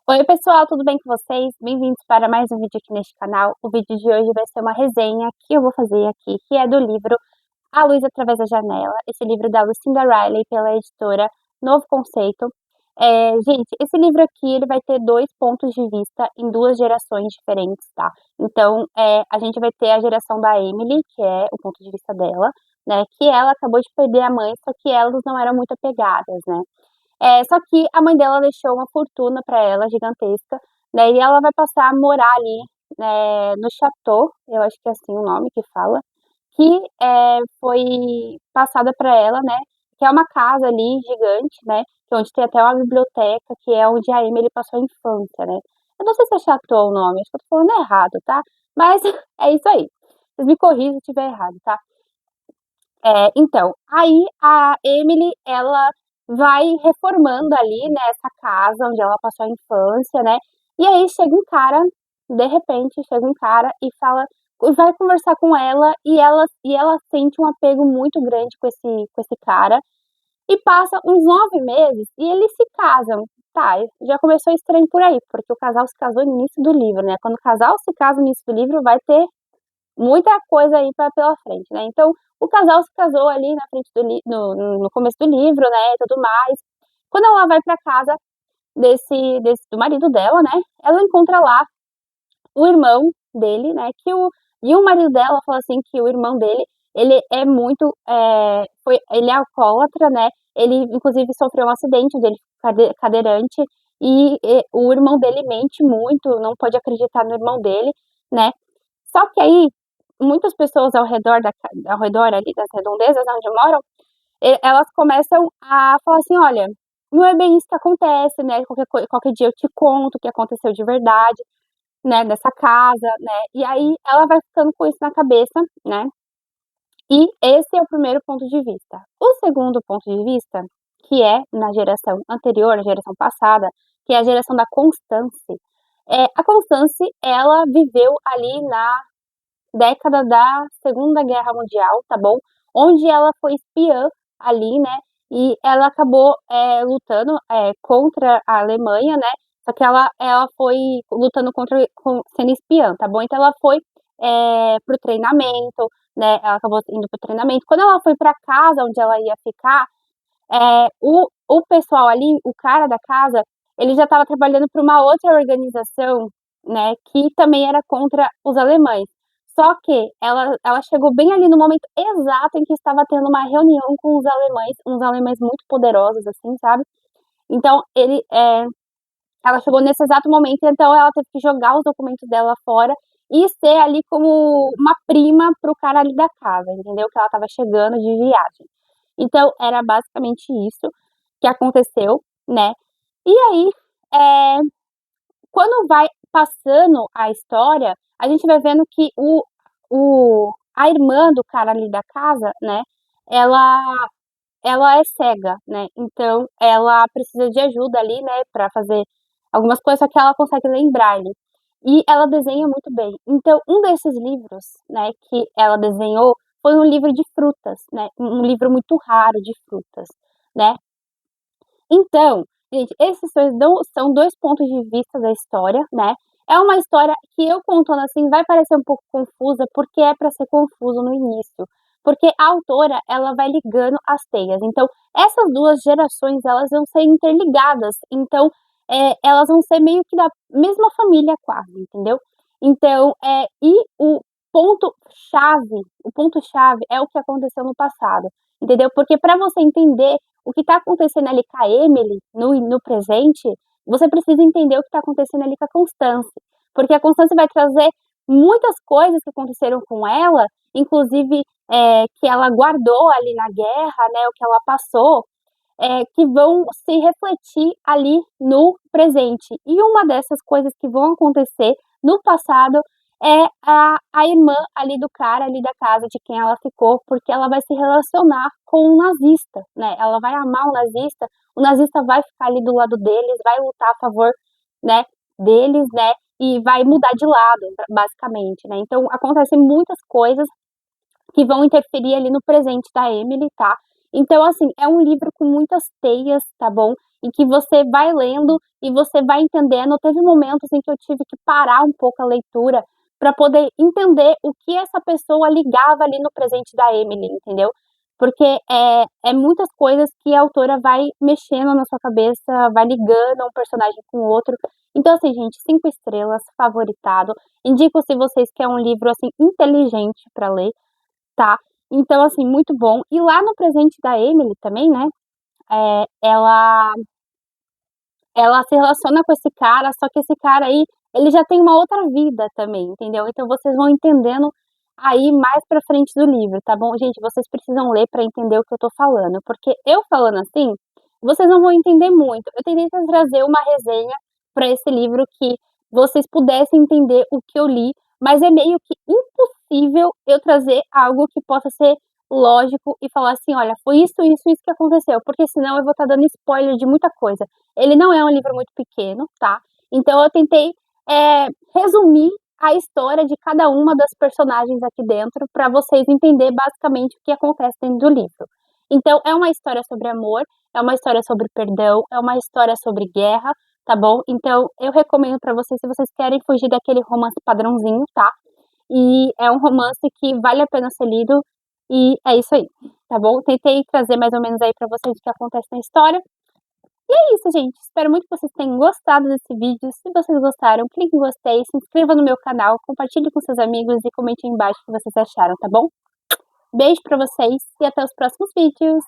Oi, pessoal, tudo bem com vocês? Bem-vindos para mais um vídeo aqui neste canal. O vídeo de hoje vai ser uma resenha que eu vou fazer aqui, que é do livro A Luz Através da Janela, esse livro da Lucinda Riley, pela editora Novo Conceito. Gente, esse livro aqui, ele vai ter dois pontos de vista em duas gerações diferentes, tá? Então, a gente vai ter a geração da Emily, que é o ponto de vista dela, né? Que ela acabou de perder a mãe, só que elas não eram muito apegadas, né? Só que a mãe dela deixou uma fortuna para ela, gigantesca, né, e ela vai passar a morar ali, no chateau, eu acho que é assim o nome que fala, que foi passada para ela, né, que é uma casa ali gigante, né, que onde tem até uma biblioteca, que é onde a Emily passou a infância, né. Eu não sei se é chateau o nome, acho que eu tô falando errado, tá, mas é isso aí. Vocês me corrijam se eu estiver errado, tá. Então, aí a Emily, ela vai reformando ali, né, essa casa onde ela passou a infância, né, e aí chega um cara, de repente chega um cara e fala vai conversar com ela e ela sente um apego muito grande com esse cara, e passa uns 9 meses e eles se casam. Tá, já começou estranho por aí, porque o casal se casou no início do livro, né, quando o casal se casa no início do livro vai ter muita coisa aí pela frente, né. Então, o casal se casou ali na frente do li no começo do livro, né, e tudo mais. Quando ela vai pra casa desse do marido dela, né, ela encontra lá o irmão dele, né, e o marido dela fala assim que o irmão dele, ele é muito, ele é alcoólatra, né, ele inclusive sofreu um acidente onde ele ficou cadeirante, o irmão dele mente muito, não pode acreditar no irmão dele, né. Só que aí, muitas pessoas ao redor ali das redondezas onde moram, elas começam a falar assim: "Olha, não é bem isso que acontece, né, qualquer dia eu te conto o que aconteceu de verdade, né, nessa casa", né, e aí ela vai ficando com isso na cabeça, né, e esse é o primeiro ponto de vista. O segundo ponto de vista, que é na geração anterior, na geração passada, que é a geração da Constance, a Constance, ela viveu ali na década da Segunda Guerra Mundial, tá bom? Onde ela foi espiã ali, né? E ela acabou lutando contra a Alemanha, né? Só que ela foi lutando sendo espiã, tá bom? Então ela foi pro treinamento, né? Ela acabou indo pro treinamento. Quando ela foi pra casa onde ela ia ficar, o pessoal ali, o cara da casa, ele já estava trabalhando para uma outra organização, né, que também era contra os alemães. Só que ela chegou bem ali no momento exato em que estava tendo uma reunião com os alemães, uns alemães muito poderosos, assim, sabe. Então ela chegou nesse exato momento, então ela teve que jogar os documentos dela fora e ser ali como uma prima para o cara ali da casa, entendeu, que ela estava chegando de viagem. Então era basicamente isso que aconteceu, né. E aí, eh, quando vai passando a história, a gente vai vendo que a irmã do cara ali da casa, né, ela ela é cega, né, então ela precisa de ajuda ali, né, pra fazer algumas coisas, só que ela consegue ler em braille. E ela desenha muito bem. Então um desses livros, né, que ela desenhou foi um livro de frutas, né, um livro muito raro de frutas, né. Então, gente, esses são 2 pontos de vista da história, né. É uma história que eu contando assim vai parecer um pouco confusa, porque é para ser confuso no início, porque a autora ela vai ligando as teias. Então, essas 2 gerações elas vão ser interligadas, então, elas vão ser meio que da mesma família quase, entendeu. Então, o ponto chave é o que aconteceu no passado, entendeu. Porque para você entender o que está acontecendo ali com a Emily, no presente, você precisa entender o que está acontecendo ali com a Constance, porque a Constance vai trazer muitas coisas que aconteceram com ela, inclusive, que ela guardou ali na guerra, né, o que ela passou, que vão se refletir ali no presente. E uma dessas coisas que vão acontecer no passado é a irmã ali do cara ali da casa de quem ela ficou, porque ela vai se relacionar com um nazista, né, ela vai amar o nazista vai ficar ali do lado deles, vai lutar a favor, né, deles, né, e vai mudar de lado, basicamente, né. Então acontecem muitas coisas que vão interferir ali no presente da Emily, tá. Então, assim, é um livro com muitas teias, tá bom. em que você vai lendo e você vai entendendo. Teve momentos em que eu tive que parar um pouco a leitura para poder entender o que essa pessoa ligava ali no presente da Emily, entendeu? Porque é muitas coisas que a autora vai mexendo na sua cabeça, vai ligando um personagem com o outro. Então, assim, gente, 5 estrelas, favoritado. Indico se vocês querem um livro, assim, inteligente para ler, tá? Então, assim, muito bom. E lá no presente da Emily também, né? Ela se relaciona com esse cara, só que esse cara aí, ele já tem uma outra vida também, entendeu? Então vocês vão entendendo aí mais pra frente do livro, tá bom? Gente, vocês precisam ler pra entender o que eu tô falando, porque eu falando assim, vocês não vão entender muito. Eu tentei trazer uma resenha pra esse livro que vocês pudessem entender o que eu li, mas é meio que impossível eu trazer algo que possa ser lógico e falar assim: olha, foi isso que aconteceu, porque senão eu vou estar dando spoiler de muita coisa. Ele não é um livro muito pequeno, tá? Então eu tentei resumir a história de cada uma das personagens aqui dentro para vocês entenderem basicamente o que acontece dentro do livro. Então é uma história sobre amor, é uma história sobre perdão, é uma história sobre guerra, tá bom? Então eu recomendo para vocês se vocês querem fugir daquele romance padrãozinho, tá? E é um romance que vale a pena ser lido e é isso aí, tá bom? Tentei trazer mais ou menos aí para vocês o que acontece na história. E é isso, gente. Espero muito que vocês tenham gostado desse vídeo. Se vocês gostaram, clique em gostei, se inscreva no meu canal, compartilhe com seus amigos e comente aí embaixo o que vocês acharam, tá bom? Beijo pra vocês e até os próximos vídeos.